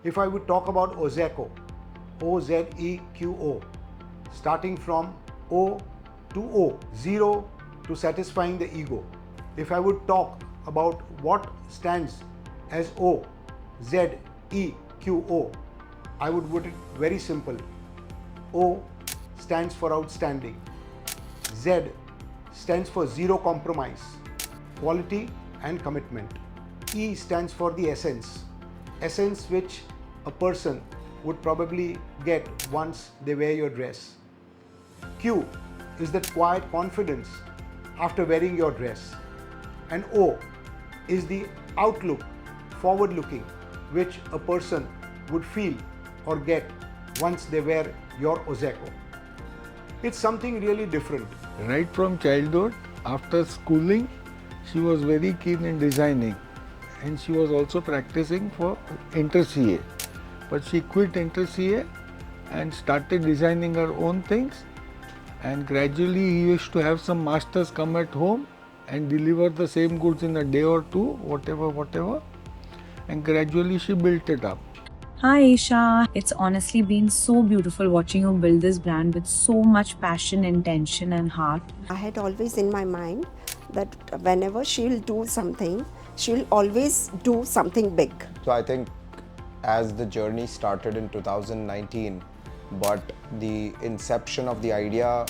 If I would talk about Ozeqo, Ozeqo, starting from O to O, zero to satisfying the ego. If I would talk about what stands as O, Zeqo, I would put it very simple. O stands for outstanding. Z stands for zero compromise, quality and commitment. E stands for the essence which a person would probably get once they wear your dress. Q is that quiet confidence after wearing your dress. And O is the outlook, forward looking, which a person would feel or get once they wear your Ozeqo. It's something really different. Right from childhood, after schooling, she was very keen in designing, and she was also practicing for Inter CA. But she quit Inter CA and started designing her own things, and gradually he used to have some masters come at home and deliver the same goods in a day or two, whatever, and gradually she built it up. Hi Isha, it's honestly been so beautiful watching you build this brand with so much passion, intention, and heart. I had always in my mind that whenever she'll do something, she'll always do something big. So I think as the journey started in 2019, but the inception of the idea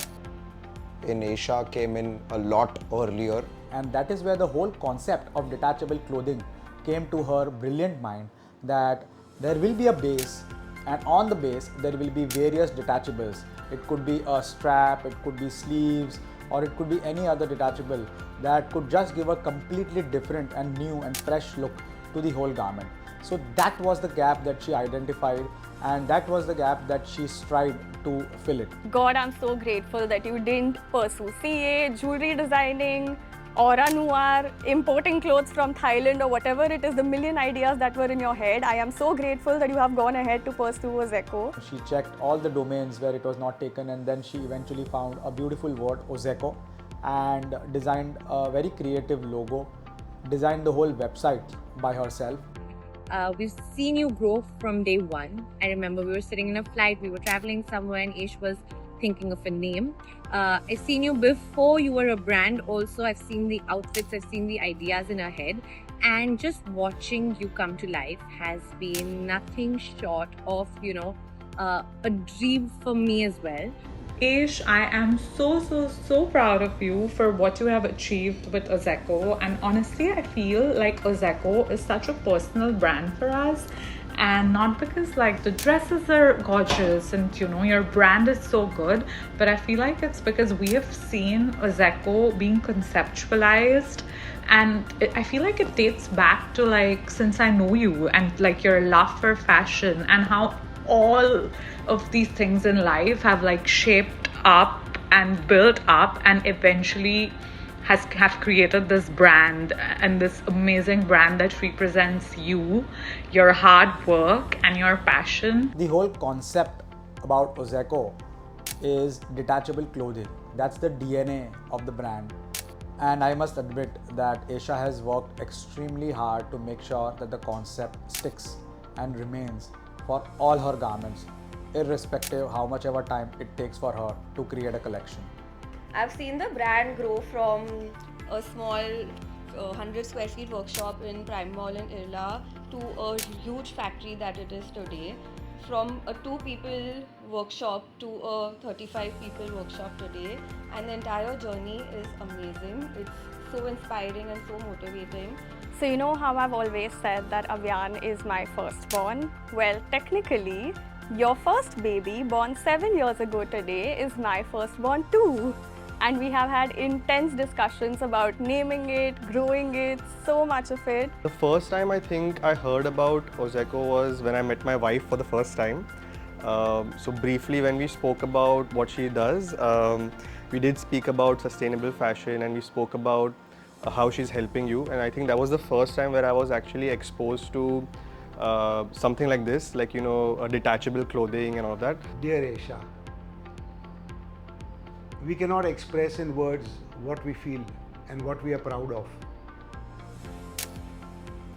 in Asia came in a lot earlier. And that is where the whole concept of detachable clothing came to her brilliant mind, that there will be a base, and on the base there will be various detachables. It could be a strap, it could be sleeves, or it could be any other detachable that could just give a completely different and new and fresh look to the whole garment. So that was the gap that she identified, and that was the gap that she strived to fill it. God, I'm so grateful that you didn't pursue CA, jewelry designing, aura noir, importing clothes from Thailand, or whatever it is, the million ideas that were in your head. I am so grateful that you have gone ahead to pursue Ozeqo. She checked all the domains where it was not taken, and then she eventually found a beautiful word, Ozeqo, and designed a very creative logo, designed the whole website by herself. We've seen you grow from day one. I remember we were sitting in a flight, we were traveling somewhere, and Ish was thinking of a name. I've seen you before you were a brand also. I've seen the outfits, I've seen the ideas in her head, and just watching you come to life has been nothing short of, a dream for me as well. Ish, I am so proud of you for what you have achieved with Ozeqo, and honestly I feel like Ozeqo is such a personal brand for us, and not because like the dresses are gorgeous and your brand is so good, but I feel like it's because we have seen Ozeqo being conceptualized, and I feel like it dates back to like since I know you, and like your love for fashion and how all of these things in life have like shaped up and built up and eventually have created this brand, and this amazing brand that represents you, your hard work and your passion. The whole concept about Ozeqo is detachable clothing. That's the DNA of the brand. And I must admit that Aisha has worked extremely hard to make sure that the concept sticks and remains for all her garments, irrespective how much ever time it takes for her to create a collection. I've seen the brand grow from a small 100 square feet workshop in Prime Mall in Irla to a huge factory that it is today. From a 2 people workshop to a 35 people workshop today, and the entire journey is amazing. It's so inspiring and so motivating. So you know how I've always said that Avyan is my firstborn? Well, technically, your first baby born 7 years ago today is my firstborn too. And we have had intense discussions about naming it, growing it, so much of it. The first time I think I heard about Ozeqo was when I met my wife for the first time. So briefly when we spoke about what she does, we did speak about sustainable fashion, and we spoke about how she's helping you, and I think that was the first time where I was actually exposed to something like this, like a detachable clothing and all that. Dear Aisha, we cannot express in words what we feel and what we are proud of.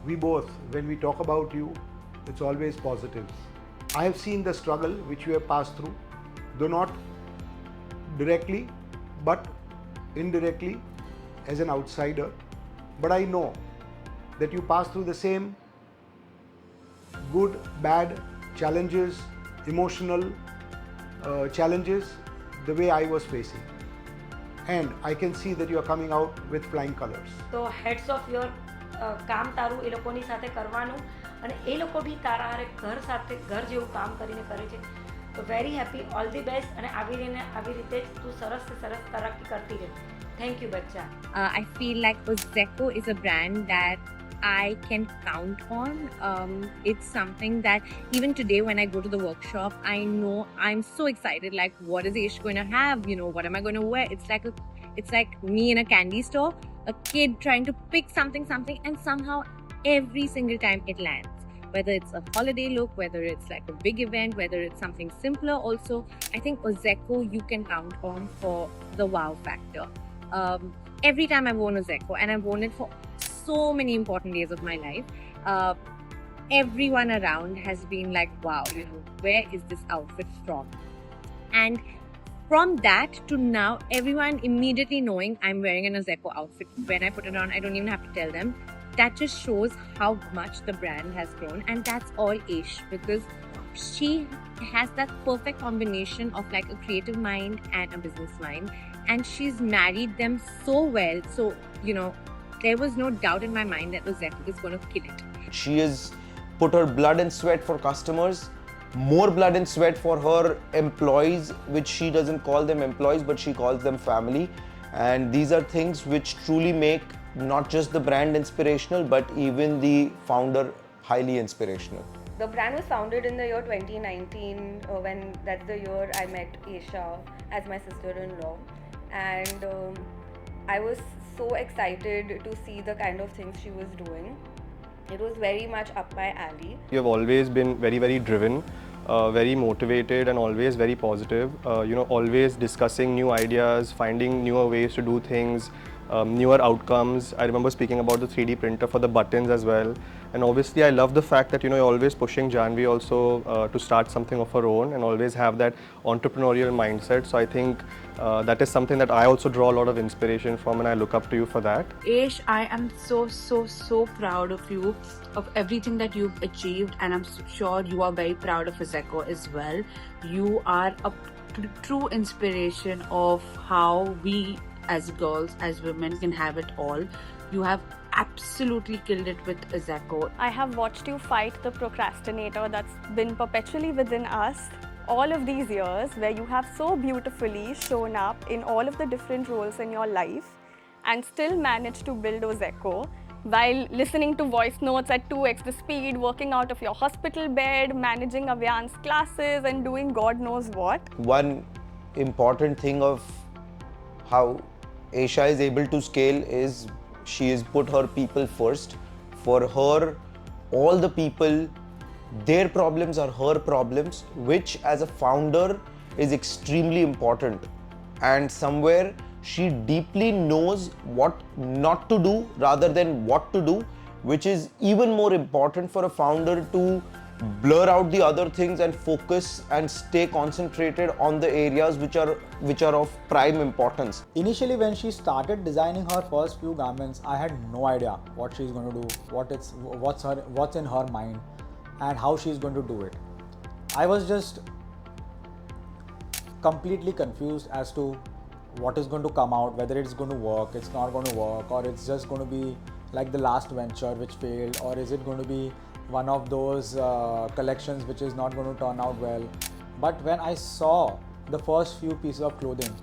We both, when we talk about you, it's always positive. I have seen the struggle which you have passed through, though not directly, but indirectly as an outsider. But I know that you passed through the same good, bad challenges, emotional challenges the way I was facing. And I can see that you are coming out with flying colors. તો heads of your કામ તારું એ લોકોની સાથે કરવાનું અને એ લોકો બી તારા હારે ઘર સાથે ઘર જેવું કામ કરીને કરે છે. તો very happy, all the best અને આવી રીતે જ તું સરસ से સરસ તરક્કી કરતી રહે. થેન્ક યુ બચ્ચા. I feel like Ozeqo is a brand that I can count on. It's something that even today when I go to the workshop, I know I'm so excited. Like, what is Ish going to have? You know, what am I going to wear? It's like me in a candy store, a kid trying to pick something, and somehow every single time it lands. Whether it's a holiday look, whether it's like a big event, whether it's something simpler also, I think Ozeqo you can count on for the wow factor. Every time I've worn Ozeqo, and I've worn it for so many important days of my life, everyone around has been like, wow, you know, where is this outfit from? And from that to now, everyone immediately knowing I'm wearing an Ozeqo outfit. When I put it on, I don't even have to tell them. That just shows how much the brand has grown, and that's all Ish, because she has that perfect combination of like a creative mind and a business mind, and she's married them so well. So, you know, there was no doubt in my mind that Ozeqo is going to kill it. She has put her blood and sweat for customers, more blood and sweat for her employees, which she doesn't call them employees, but she calls them family. And these are things which truly make not just the brand inspirational, but even the founder highly inspirational. The brand was founded in the year 2019 when that's the year I met Aisha as my sister-in-law, and I was so excited to see the kind of things she was doing. It was very much up my alley. You have always been very, very driven, very motivated, and always very positive. You know, always discussing new ideas, finding newer ways to do things, newer outcomes. I remember speaking about the 3D printer for the buttons as well. And obviously, I love the fact that, you know, you're always pushing Janvi also to start something of her own and always have that entrepreneurial mindset. So I think that is something that I also draw a lot of inspiration from, and I look up to you for that. Ish, I am so proud of you, of everything that you've achieved, and I'm sure you are very proud of Ozeqo as well. You are a true inspiration of how we as girls, as women, can have it all. You have absolutely killed it with Ozeqo. I have watched you fight the procrastinator that's been perpetually within us all of these years, where you have so beautifully shown up in all of the different roles in your life and still managed to build Ozeqo while listening to voice notes at 2x the speed, working out of your hospital bed, managing Avyan's classes, and doing God knows what. One important thing of how Aisha is able to scale is she has put her people first. For her, all the people, their problems are her problems, which as a founder is extremely important. And somewhere she deeply knows what not to do rather than what to do, which is even more important for a founder to blur out the other things and focus and stay concentrated on the areas which are of prime importance. Initially, when she started designing her first few garments, I had no idea what she's going to do, what's in her mind, and how she's going to do it. I was just completely confused as to what is going to come out, whether it's going to work, it's not going to work, or it's just going to be like the last venture which failed, or is it going to be one of those collections which is not going to turn out well. But when I saw the first few pieces of clothing,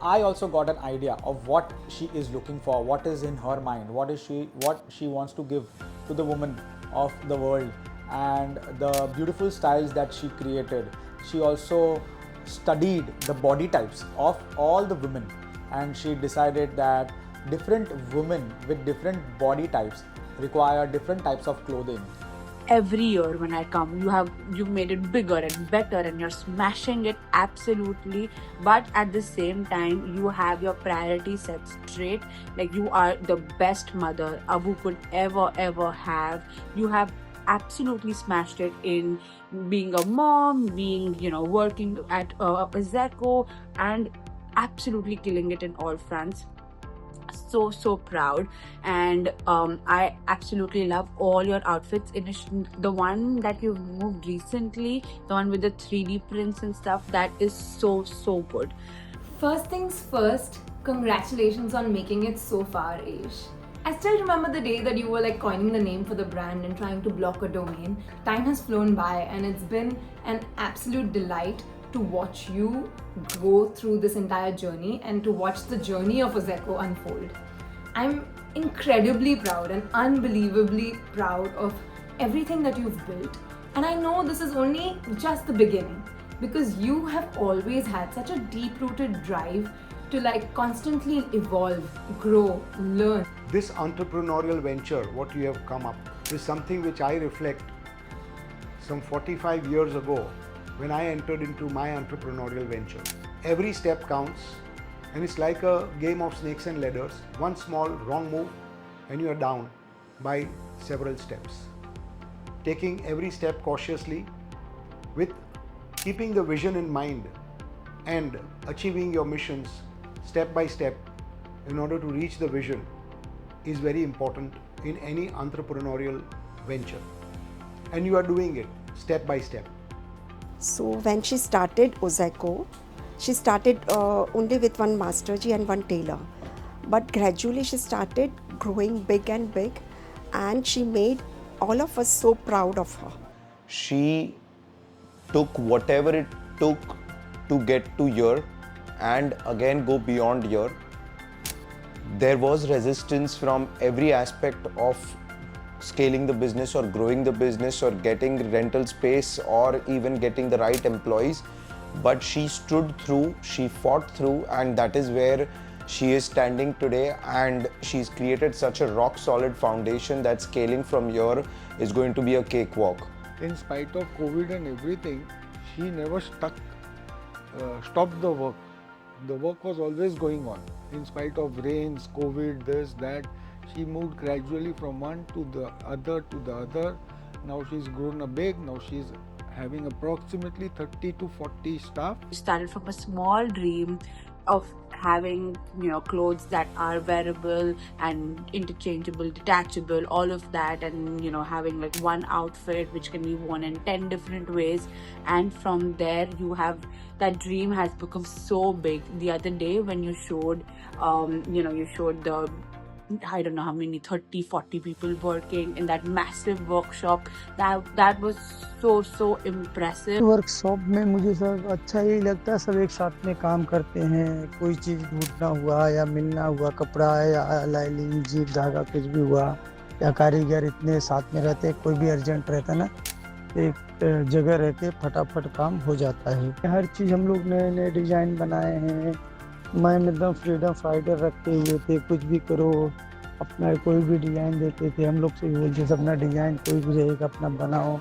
I also got an idea of what she is looking for, what is in her mind, what she wants to give to the woman of the world, and the beautiful styles that she created. She also studied the body types of all the women, and she decided that different women with different body types require different types of clothing. Every year when I come, you've made it bigger and better, and you're smashing it absolutely. But at the same time, you have your priorities set straight. Like, you are the best mother Abu could ever have. You have absolutely smashed it in being a mom, being, working at Ozeqo, and absolutely killing it in all fronts. So proud. And I absolutely love all your outfits. The one that you've moved recently, the one with the 3D prints and stuff, that is so good. First things first, congratulations on making it so far, Ish. I still remember the day that you were like coining the name for the brand and trying to block a domain. Time has flown by and it's been an absolute delight to watch you go through this entire journey and to watch the journey of Ozeqo unfold. I'm incredibly proud and unbelievably proud of everything that you've built. And I know this is only just the beginning because you have always had such a deep-rooted drive to like constantly evolve, grow, learn. This entrepreneurial venture, what you have come up, is something which I reflect some 45 years ago when I entered into my entrepreneurial venture. Every step counts, and it's like a game of snakes and ladders. One small wrong move and you are down by several steps. Taking every step cautiously with keeping the vision in mind and achieving your missions step by step in order to reach the vision is very important in any entrepreneurial venture. And you are doing it step by step. So when she started Ozeqo, she started only with one masterji and one tailor. But gradually she started growing big and big, and she made all of us so proud of her. She took whatever it took to get to here and again go beyond here. There was resistance from every aspect of scaling the business or growing the business or getting rental space or even getting the right employees. But she stood through, she fought through, and that is where she is standing today, and she's created such a rock solid foundation that scaling from here is going to be a cakewalk. In spite of COVID and everything, she never stopped the work. The work was always going on. In spite of rains, COVID, this, that, she moved gradually from one to the other. Now she's grown a big, now she's having approximately 30 to 40 staff. Started from a small dream of having, clothes that are wearable and interchangeable, detachable, all of that, and having like one outfit which can be worn in 10 different ways. And from there that dream has become so big. The other day when you showed you showed the, I don't know how many, 30, 40 people working in that massive workshop. That was so impressive. Workshop में मुझे सब अच्छा ही लगता है, सब एक साथ में काम करते हैं। कोई चीज़ ढूंढना हुआ या मिलना हुआ, कपड़ा या लाइनिंग, जीप, धागा, कुछ भी हुआ, या कारीगर इतने साथ में रहते, कोई भी अर्जेंट रहता ना, एक जगह रहते फटाफट काम हो जाता है। हर चीज़ हम लोग नए डिज़ाइन बनाए हैं। मैं एकदम फ्रीडम फाइटर रखते हुए थे, कुछ भी करो, अपना कोई भी डिज़ाइन देते थे, हम लोग से बोलते अपना डिज़ाइन कोई भी रहेगा अपना बनाओ।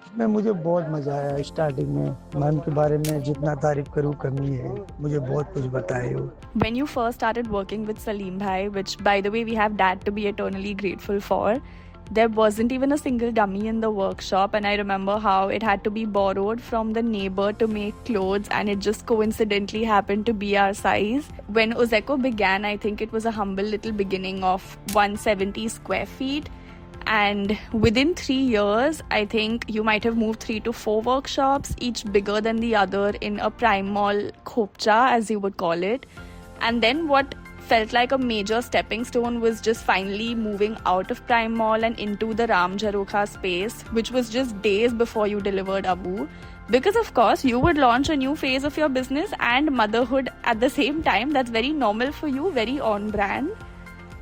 इसमें मुझे बहुत मज़ा आया स्टार्टिंग में। मैम के बारे में जितना तारीफ करूँ कमी है, मुझे बहुत कुछ बताए हो। When you first started working with Salim Bhai, which by the way we have Dad to be eternally grateful for, there wasn't even a single dummy in the workshop, and I remember how it had to be borrowed from the neighbor to make clothes, and it just coincidentally happened to be our size. When Ozeqo began, I think it was a humble little beginning of 170 square feet, and within 3 years, I think you might have moved 3 to 4 workshops, each bigger than the other in a prime mall Khopcha, as you would call it. And then what felt like a major stepping stone was just finally moving out of Prime Mall and into the Ram Jharokha space, which was just days before you delivered Abu. Because of course you would launch a new phase of your business and motherhood at the same time. That's very normal for you, very on brand.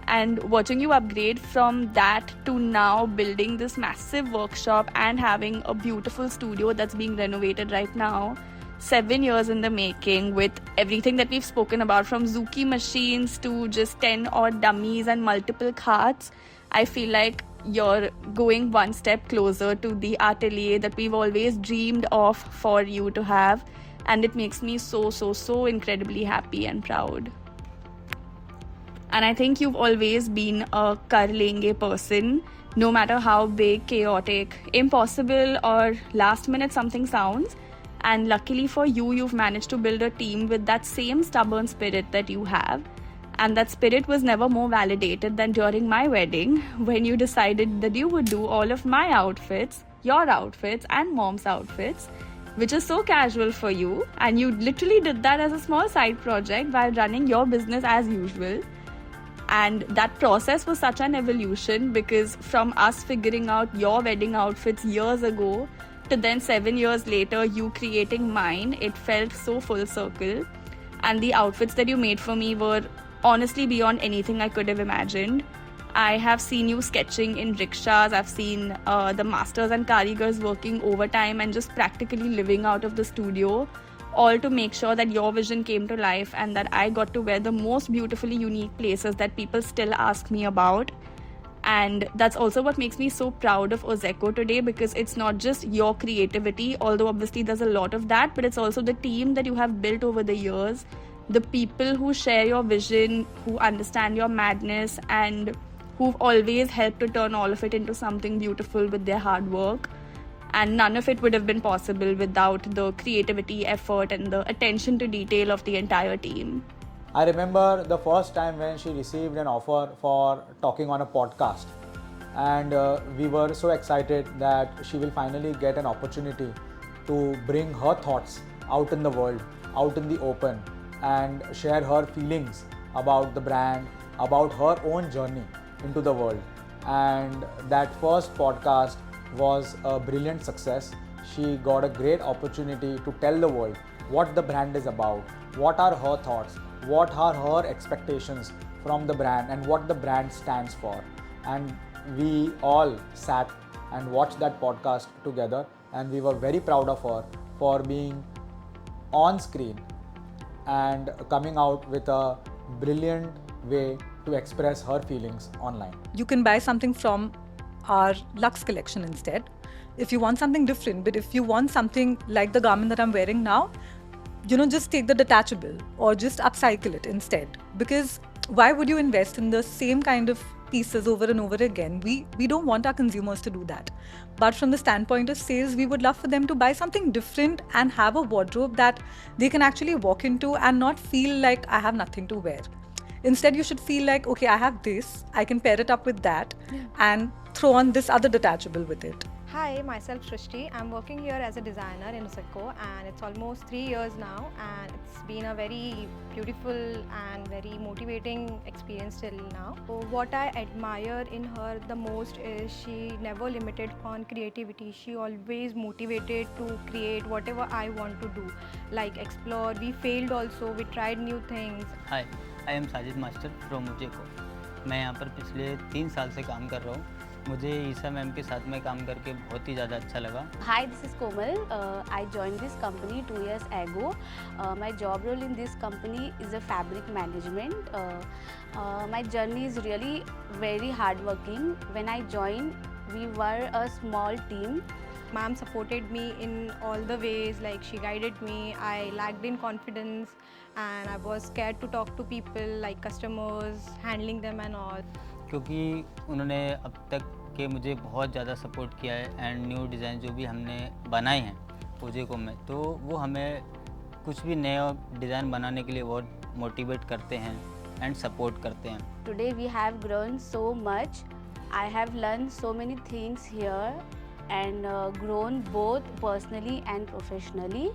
And watching you upgrade from that to now building this massive workshop and having a beautiful studio that's being renovated right now, 7 years in the making, with everything that we've spoken about, from Zuki machines to just 10 odd dummies and multiple carts, I feel like you're going one step closer to the atelier that we've always dreamed of for you to have, and it makes me so incredibly happy and proud. And I think you've always been a kar lenge person, no matter how big, chaotic, impossible, or last minute something sounds. And luckily for you, you've managed to build a team with that same stubborn spirit that you have. And that spirit was never more validated than during my wedding, when you decided that you would do all of my outfits, your outfits, and mom's outfits, which is so casual for you. And you literally did that as a small side project while running your business as usual. And that process was such an evolution, because from us figuring out your wedding outfits years ago to then 7 years later you creating mine, it felt so full circle. And the outfits that you made for me were honestly beyond anything I could have imagined. I have seen you sketching in rickshaws, I've seen the masters and karigars working overtime and just practically living out of the studio, all to make sure that your vision came to life and that I got to wear the most beautifully unique places that people still ask me about. And that's also what makes me so proud of Ozeqo today, because it's not just your creativity, although obviously there's a lot of that, but it's also the team that you have built over the years, the people who share your vision, who understand your madness, and who've always helped to turn all of it into something beautiful with their hard work. And none of it would have been possible without the creativity, effort, and the attention to detail of the entire team. I remember the first time when she received an offer for talking on a podcast, and we were so excited that she will finally get an opportunity to bring her thoughts out in the world, out in the open, and share her feelings about the brand, about her own journey into the world. And that first podcast was a brilliant success. She got a great opportunity to tell the world what the brand is about, what are her thoughts, what are her expectations from the brand, and what the brand stands for. And we all sat and watched that podcast together, and we were very proud of her for being on screen and coming out with a brilliant way to express her feelings online. You can buy something from our Luxe collection instead if you want something different. But if you want something like the garment that I'm wearing now, just take the detachable or just upcycle it instead. Because why would you invest in the same kind of pieces over and over again? We don't want our consumers to do that. But from the standpoint of sales, we would love for them to buy something different and have a wardrobe that they can actually walk into and not feel like I have nothing to wear. Instead, you should feel like, okay, I have this, I can pair it up with that, and throw on this other detachable with it. Hi, myself Shrishti. I'm working here as a designer in Ozeqo, and it's almost 3 years now, and it's been a very beautiful and very motivating experience till now. So what I admire in her the most is she never limited on creativity. She always motivated to create whatever I want to do, like explore. We failed also, we tried new things. Hi, I am Sajid Master from Ozeqo. मैं यहाँ पर पिछले 3 साल से काम कर रहा हूँ। मुझे ईसा मैम के साथ में काम करके बहुत ही ज़्यादा अच्छा लगा। Hi, this is Komal. I joined this company 2 years ago. My job role in this company is a fabric management. My journey is really very hardworking. When I joined, we were a small team. Ma'am supported me in all the ways, like she guided me. I lacked in confidence and I was scared to talk to people like customers, handling them and all. क्योंकि उन्होंने अब तक के मुझे बहुत ज़्यादा support किया है एंड न्यू डिज़ाइन जो भी हमने बनाए हैं ओजेको में, तो वो हमें कुछ भी नया डिज़ाइन बनाने के लिए बहुत मोटिवेट करते हैं एंड सपोर्ट करते हैं। Today we have grown so much. I have learned so many things here and grown both personally and professionally.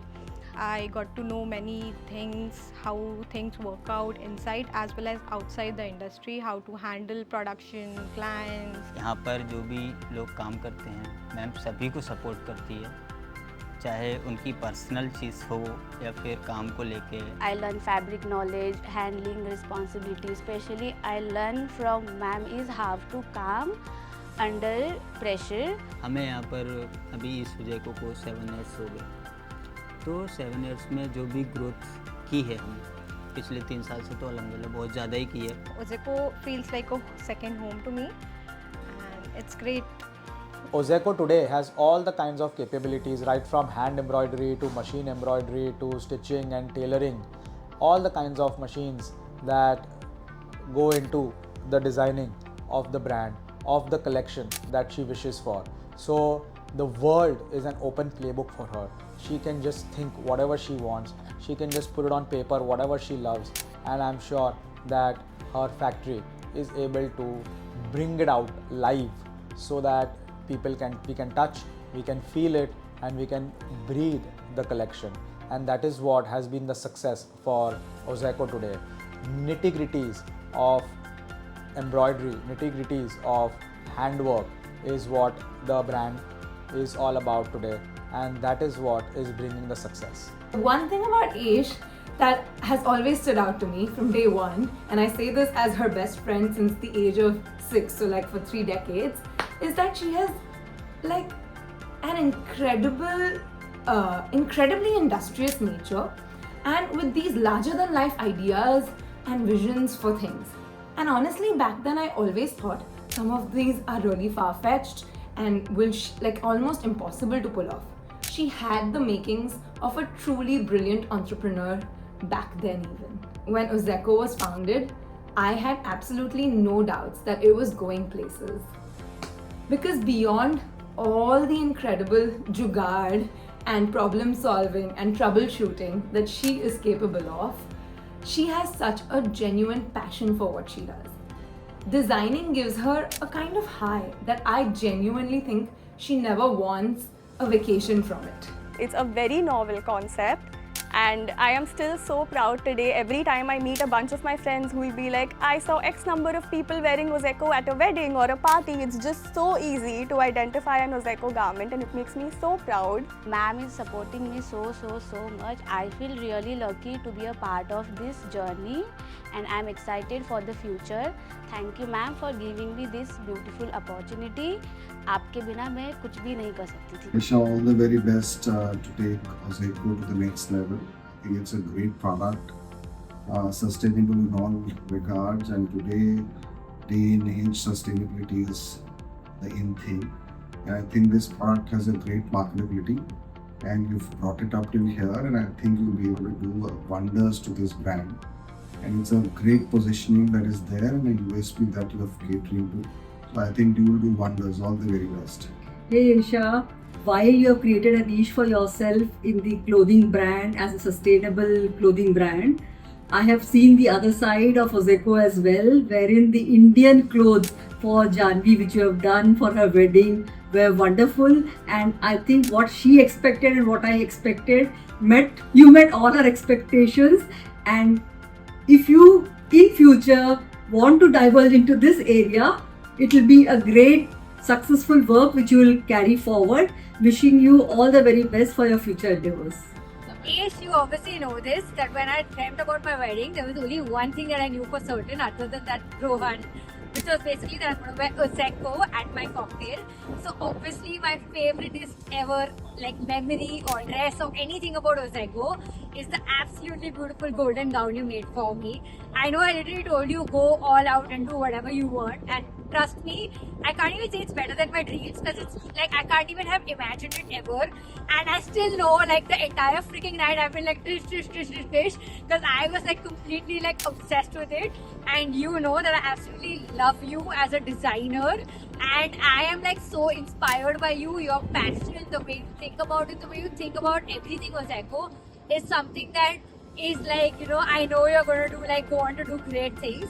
I got to know many things, how things work out inside as well as outside the industry, how to handle production, clients. यहाँ पर जो भी लोग काम करते हैं ma'am सभी को सपोर्ट करती है, चाहे उनकी पर्सनल चीज़ हो या फिर काम को लेके। I learn fabric knowledge, handling responsibility. Especially I learn from ma'am is how to calm under pressure. हमें यहाँ पर अभी इस ओजेको को 7 इयर्स हो गए, तो 7 इयर्स में जो भी ग्रोथ की है हमने पिछले 3 साल से, तो अल्हम्दुलिल्लाह बहुत ज़्यादा ही की है। Ozeqo feels like a second home to me and it's great. Ozeqo today has all the kinds of capabilities, right from hand embroidery to machine embroidery to stitching and tailoring, all the kinds of machines that go into the designing of the brand. of the collection that she wishes for. So the world is an open playbook for her. She can just think whatever she wants. She can just put it on paper, whatever she loves. And I'm sure that her factory is able to bring it out live so that we can touch, we can feel it, and we can breathe the collection. And that is what has been the success for Ozeqo today. Nitty-gritties of embroidery, nitty-gritties of handwork is what the brand is all about today, and that is what is bringing the success. One thing about Aish that has always stood out to me from day one, and I say this as her best friend since the age of 6, so like for 3 decades, is that she has like an incredibly industrious nature, and with these larger than life ideas and visions for things. And honestly, back then I always thought some of these are really far-fetched and will like almost impossible to pull off. She had the makings of a truly brilliant entrepreneur back then even. When Ozeqo was founded, I had absolutely no doubts that it was going places. Because beyond all the incredible jugaad and problem solving and troubleshooting that she is capable of, she has such a genuine passion for what she does. Designing gives her a kind of high that I genuinely think she never wants a vacation from it. It's a very novel concept, and I am still so proud today. Every time I meet a bunch of my friends who will be like, I saw X number of people wearing Ozeqo at a wedding or a party. It's just so easy to identify an Ozeqo garment, and it makes me so proud. Ma'am is supporting me so much. I feel really lucky to be a part of this journey, and I'm excited for the future. Thank you ma'am for giving me this beautiful opportunity. आपके बिना मैं कुछ भी नहीं कर सकती थी. Wish her all the very best to take Ozeqo to the next level. I think it's a great product, sustainable in all regards, and today, day and age, sustainability is the in thing. And I think this product has a great marketability, and you've brought it up till here, and I think you'll be able to do wonders to this brand. And it's a great positioning that is there and a USP that you have catering to. So I think you will do wonders. All the very best. Hey Isha, while you have created a niche for yourself in the clothing brand as a sustainable clothing brand, I have seen the other side of Ozeqo as well, wherein the Indian clothes for Janvi, which you have done for her wedding, were wonderful. And I think what she expected and what I expected you met all her expectations. And if you in future want to diverge into this area, it will be a great successful work which you will carry forward. Wishing you all the very best for your future endeavors. Yes, you obviously know this, that when I dreamt about my wedding, there was only one thing that I knew for certain other than that Rohan, which was basically that I'm going to wear Ozeqo at my cocktail. So obviously my favorite ever like memory or dress or anything about Ozeqo is the absolutely beautiful golden gown you made for me. I know I literally told you go all out and do whatever you want, and trust me, I can't even say it's better than my dreams, because it's like I can't even have imagined it ever. And I still know like the entire freaking night I've been like tish, because I was like completely like obsessed with it. And you know that I absolutely love you as a designer, and I am like so inspired by you. Your passion, the way you think about it, the way you think about everything Ozeqo is something that is like, you know, I know you're going to do like go on to do great things.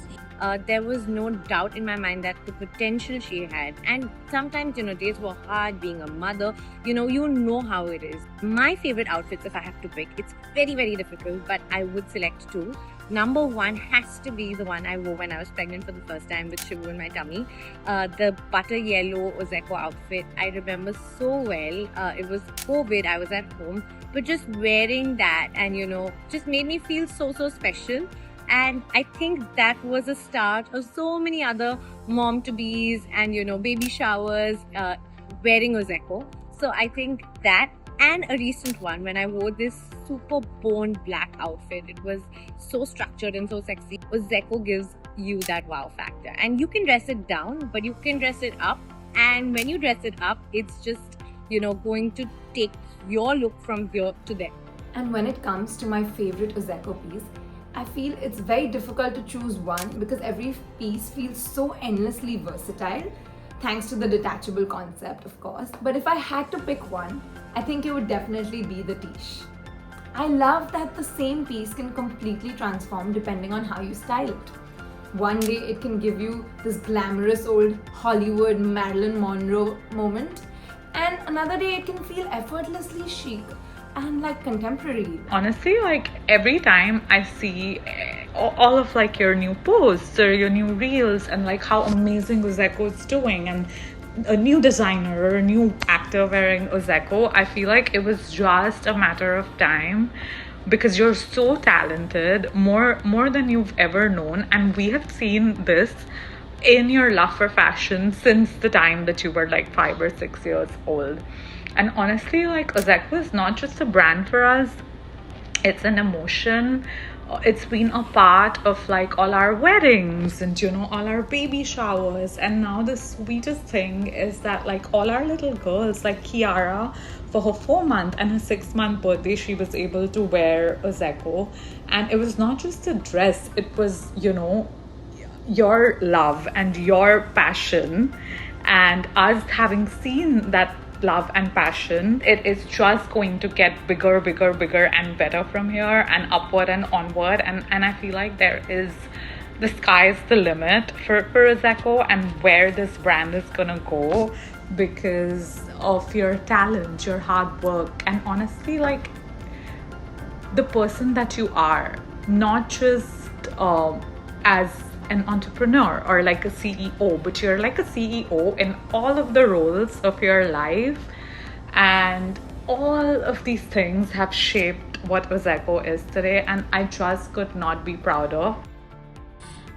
There was no doubt in my mind that the potential she had. And sometimes, you know, days were hard being a mother. You know how it is. My favorite outfits, if I have to pick, it's very, very difficult, but I would select 2. Number 1 has to be the one I wore when I was pregnant for the first time with Shivu in my tummy. The butter yellow Ozeqo outfit. I remember so well. It was COVID, I was at home. But just wearing that and, you know, just made me feel so special. And I think that was a start of so many other mom-to-bees and, you know, baby showers wearing Ozeqo. So I think that, and a recent one when I wore this super boned black outfit. It was so structured and so sexy. Ozeqo gives you that wow factor. And you can dress it down, but you can dress it up. And when you dress it up, it's just, you know, going to take your look from here to there. And when it comes to my favorite Ozeqo piece, I feel it's very difficult to choose one because every piece feels so endlessly versatile. thanks to the detachable concept, of course. But if I had to pick one, I think it would definitely be the Tish. I love that the same piece can completely transform depending on how you style it. One day it can give you this glamorous old Hollywood Marilyn Monroe moment, and another day it can feel effortlessly chic and like contemporary. Honestly, like every time I see all of like your new posts or your new reels and like how amazing Ozeqo is doing, and a new designer or a new actor wearing Ozeqo, I feel like it was just a matter of time, because you're so talented, more than you've ever known, and we have seen this in your love for fashion since the time that you were like 5 or 6 years old. And honestly, like Ozeqo is not just a brand for us, it's an emotion. It's been a part of like all our weddings and all our baby showers. And now the sweetest thing is that like all our little girls, like Kiara, for her 4-month and her 6-month birthday, she was able to wear Ozeqo, and it was not just a dress, it was your love and your passion, and us having seen that love and passion, it is just going to get bigger and better from here, and upward and onward, and I feel like the sky is the limit for Ozeqo and where this brand is gonna go, because of your talent, your hard work, and honestly like the person that you are, not just as an entrepreneur or like a CEO, but you're like a CEO in all of the roles of your life, and all of these things have shaped what Ozeqo is today, and I just could not be prouder.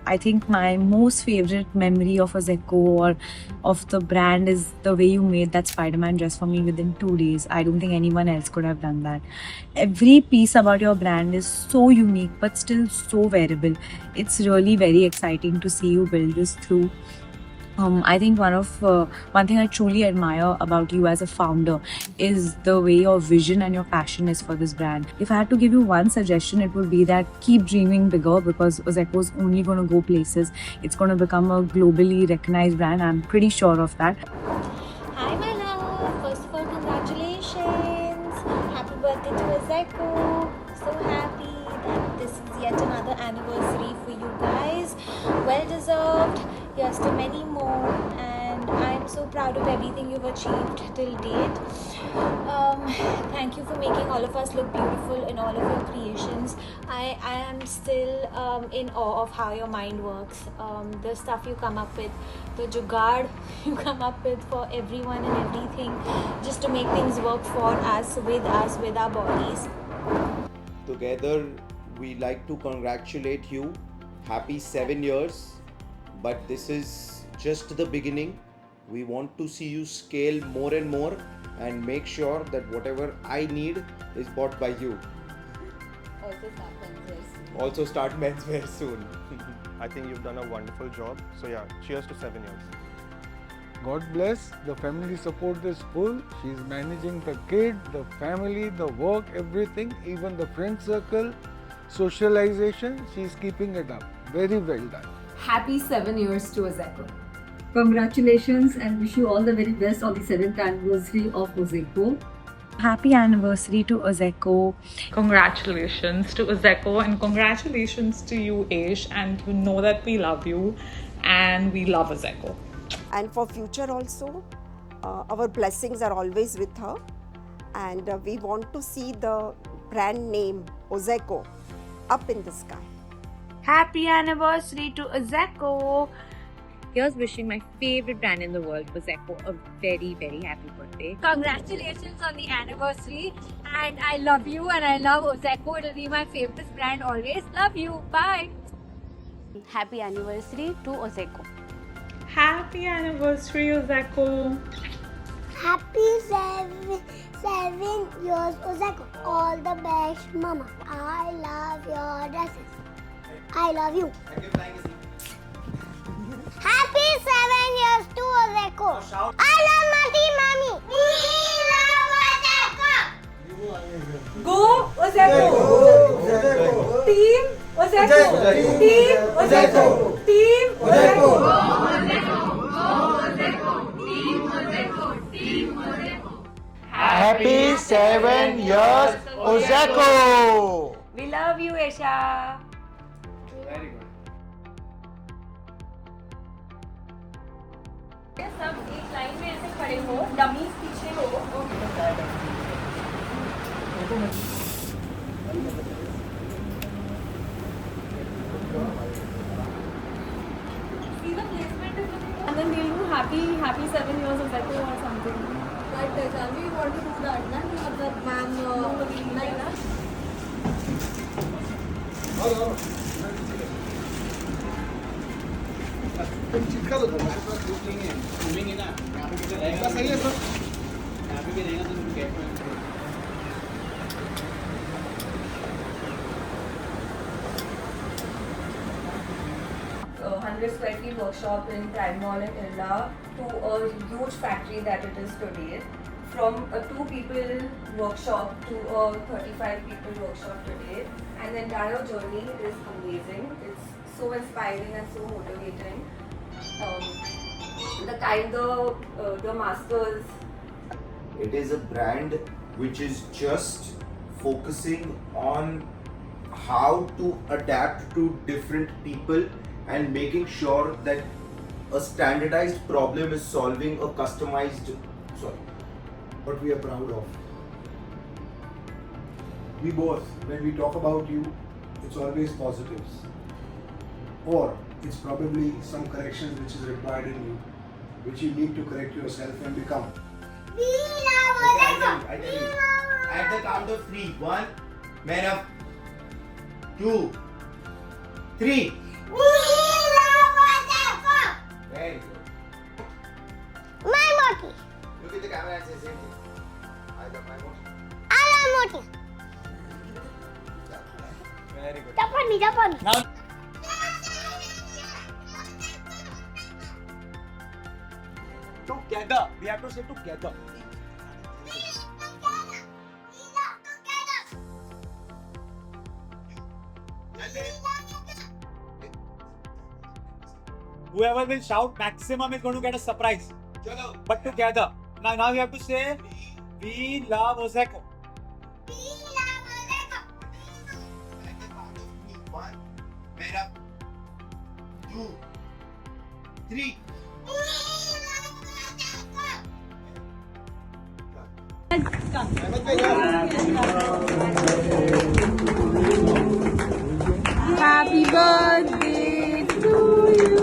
I think my most favorite memory of Ozeqo or of the brand is the way you made that Spider-Man dress for me within 2 days. I don't think anyone else could have done that. Every piece about your brand is so unique but still so wearable. It's really very exciting to see you build this through. I think one thing I truly admire about you as a founder is the way your vision and your passion is for this brand. If I had to give you one suggestion, it would be that keep dreaming bigger, because Ozeqo is only going to go places. It's going to become a globally recognized brand. I'm pretty sure of that. Hi my love, first of all congratulations, happy birthday to Ozeqo. So happy that this is yet another anniversary for you guys. Well deserved. Here's to many more, and I'm so proud of everything you've achieved till date. Thank you for making all of us look beautiful in all of your creations. I am still in awe of how your mind works. The stuff you come up with, the jugaad you come up with for everyone and everything, just to make things work for us, with our bodies. Together, we like to congratulate you. Happy 7 years. But this is just the beginning. We want to see you scale more and more, and make sure that whatever I need is bought by you. Also start menswear soon. I think you've done a wonderful job. So yeah, cheers to 7 years. God bless. The family support is full. She's managing the kid, the family, the work, everything, even the friend circle, socialization. She's keeping it up. Very well done. Happy 7 years to Ozeqo. Congratulations and wish you all the very best on the 7th anniversary of Ozeqo. Happy anniversary to Ozeqo. Congratulations to Ozeqo, and congratulations to you, Aish, and you know that we love you and we love Ozeqo. And for future also, our blessings are always with her, and we want to see the brand name Ozeqo up in the sky. Happy anniversary to Ozeqo. Here's wishing my favorite brand in the world, Ozeqo, a very, very happy birthday. Congratulations on the anniversary, and I love you and I love Ozeqo. It'll be my favorite brand always. Love you. Bye. Happy anniversary to Ozeqo. Happy anniversary, Ozeqo. Happy 7 years, Ozeqo. All the best, Mama. I love your dresses. I love you. Happy 7 years to Ozeqo. I love Mati Mami. We love Ozeqo. Go Ozeqo. Team Ozeqo. Team Ozeqo. Team Ozeqo. was Ozeqo. We love you, Esha. Very good. सब एक line में ऐसे खड़े हो, dummies पीछे हो. See the placement is looking. And then we'll do happy 7 years of Ozeqo or something. Right, Shall we want to do that? Na? That ma'am, like that. चिपका दो मेरे पास कुछ नहीं है घूमेंगे ना यहाँ पे किधर रहेगा सही है सर यहाँ पे भी रहेगा तो तुम कैप में 100 square feet workshop in Prime Mall in Irla to a huge factory that it is today. From a 2 people workshop to a 35 people workshop today. And the entire journey is amazing. It's so inspiring and so motivating. The kind the masters. It is a brand which is just focusing on how to adapt to different people and making sure that a standardized problem is solving a customized. What we are proud of. We both, when we talk about you, it's always positives. Or it's probably some corrections which is required in you, which you need to correct yourself and become. I tell you. At the count of 3. 1, man up. 2, 3. Very good. My moti. Look at the camera and say same thing. I love my moti. I love moti. Very good. Japani. Now together. We have to say together. Whoever will shout maximum is going to get a surprise. But together. Now you have to say, we love Ozeqo. One, man up. 2, 3. Happy birthday to you.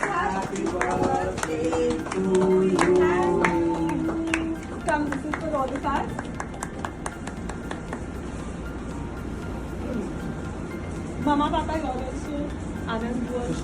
Happy birthday to you. Come, this is for all the cards. Mama, Papa, you also. Anand was.